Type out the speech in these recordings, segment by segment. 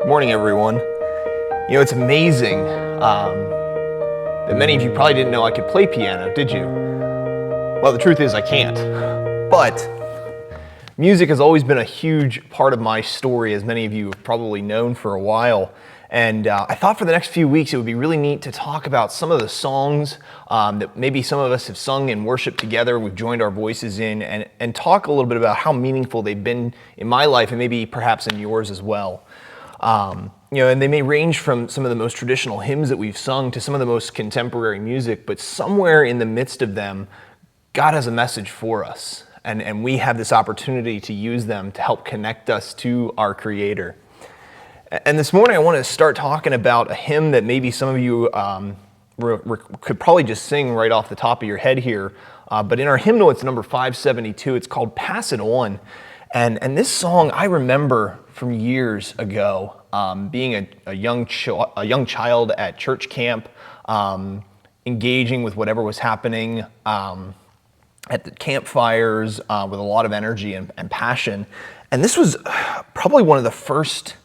Good morning, everyone. It's amazing that many of you probably didn't know I could play piano, did you? Well, the truth is I can't. But music has always been a huge part of my story, as many of you have probably known for a while. And I thought for the next few weeks it would be really neat to talk about some of the songs that maybe some of us have sung in worship together, we've joined our voices in, and talk a little bit about how meaningful they've been in my life and maybe perhaps in yours as well. And they may range from some of the most traditional hymns that we've sung to some of the most contemporary music, but somewhere in the midst of them, God has a message for us, and we have this opportunity to use them to help connect us to our Creator. And this morning I want to start talking about a hymn that maybe some of you could probably just sing right off the top of your head here, but in our hymnal it's number 572. It's called Pass It On. And this song I remember from years ago, being a young child at church camp, engaging with whatever was happening at the campfires with a lot of energy and passion. And this was probably one of the first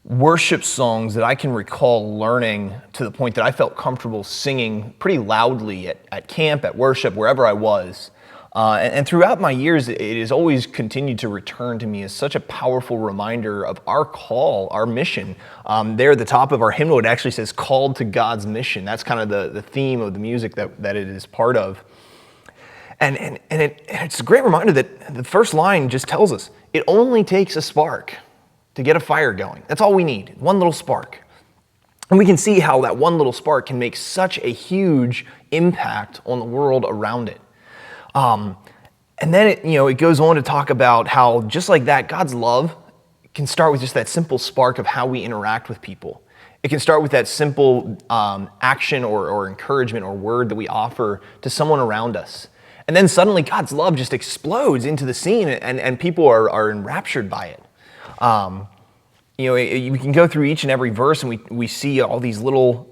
worship songs that I can recall learning to the point that I felt comfortable singing pretty loudly at camp, at worship, wherever I was. And throughout my years, it has always continued to return to me as such a powerful reminder of our call, our mission. There at the top of our hymnal, it actually says, "Called to God's mission." That's kind of the theme of the music that it is part of. And it's a great reminder that the first line just tells us, it only takes a spark to get a fire going. That's all we need, one little spark. And we can see how that one little spark can make such a huge impact on the world around it. And then it goes on to talk about how, just like that, God's love can start with just that simple spark of how we interact with people. It can start with that simple action or encouragement or word that we offer to someone around us. And then suddenly God's love just explodes into the scene, and people are enraptured by it. We can go through each and every verse, and we see all these little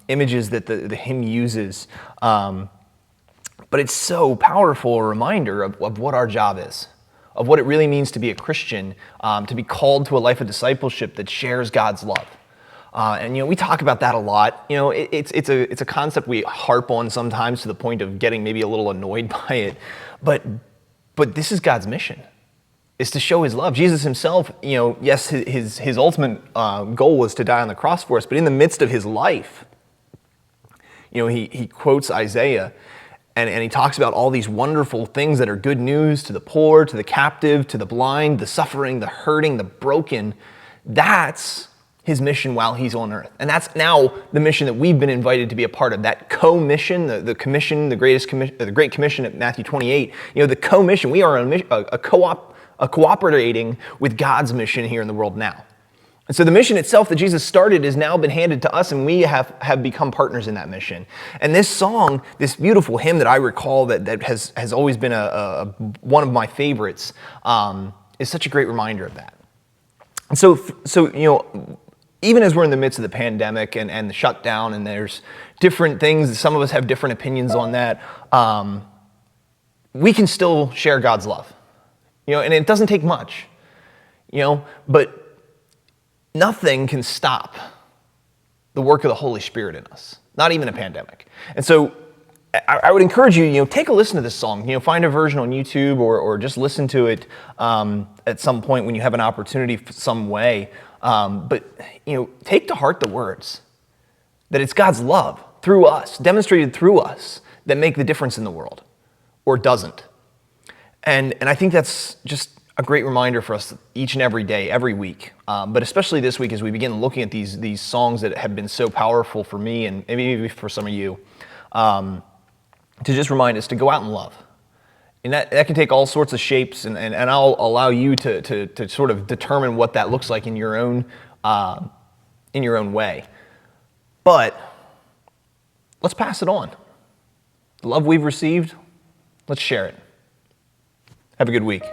images that the hymn uses. But it's so powerful a reminder of what our job is, of what it really means to be a Christian, to be called to a life of discipleship that shares God's love. And we talk about that a lot. It's a concept we harp on sometimes to the point of getting maybe a little annoyed by it. But this is God's mission, is to show His love. Jesus Himself, yes, his ultimate goal was to die on the cross for us, but in the midst of His life, he quotes Isaiah. And he talks about all these wonderful things that are good news to the poor, to the captive, to the blind, the suffering, the hurting, the broken. That's His mission while He's on earth. And that's now the mission that we've been invited to be a part of. That co-mission, the commission, the Great Commission at Matthew 28. The co-mission, we are cooperating with God's mission here in the world now. And so the mission itself that Jesus started has now been handed to us, and we have become partners in that mission. And this song, this beautiful hymn that I recall that has always been one of my favorites, is such a great reminder of that. And so even as we're in the midst of the pandemic and the shutdown, and there's different things, some of us have different opinions on that, we can still share God's love. And it doesn't take much, but nothing can stop the work of the Holy Spirit in us, not even a pandemic. And so I would encourage you, take a listen to this song, find a version on YouTube or just listen to it at some point when you have an opportunity some way. But take to heart the words, that it's God's love through us, demonstrated through us, that make the difference in the world, or doesn't. And I think that's just a great reminder for us each and every day, every week, but especially this week as we begin looking at these songs that have been so powerful for me and maybe for some of you, to just remind us to go out and love. And that can take all sorts of shapes, and I'll allow you to sort of determine what that looks like in your own way. But let's pass it on. The love we've received, let's share it. Have a good week.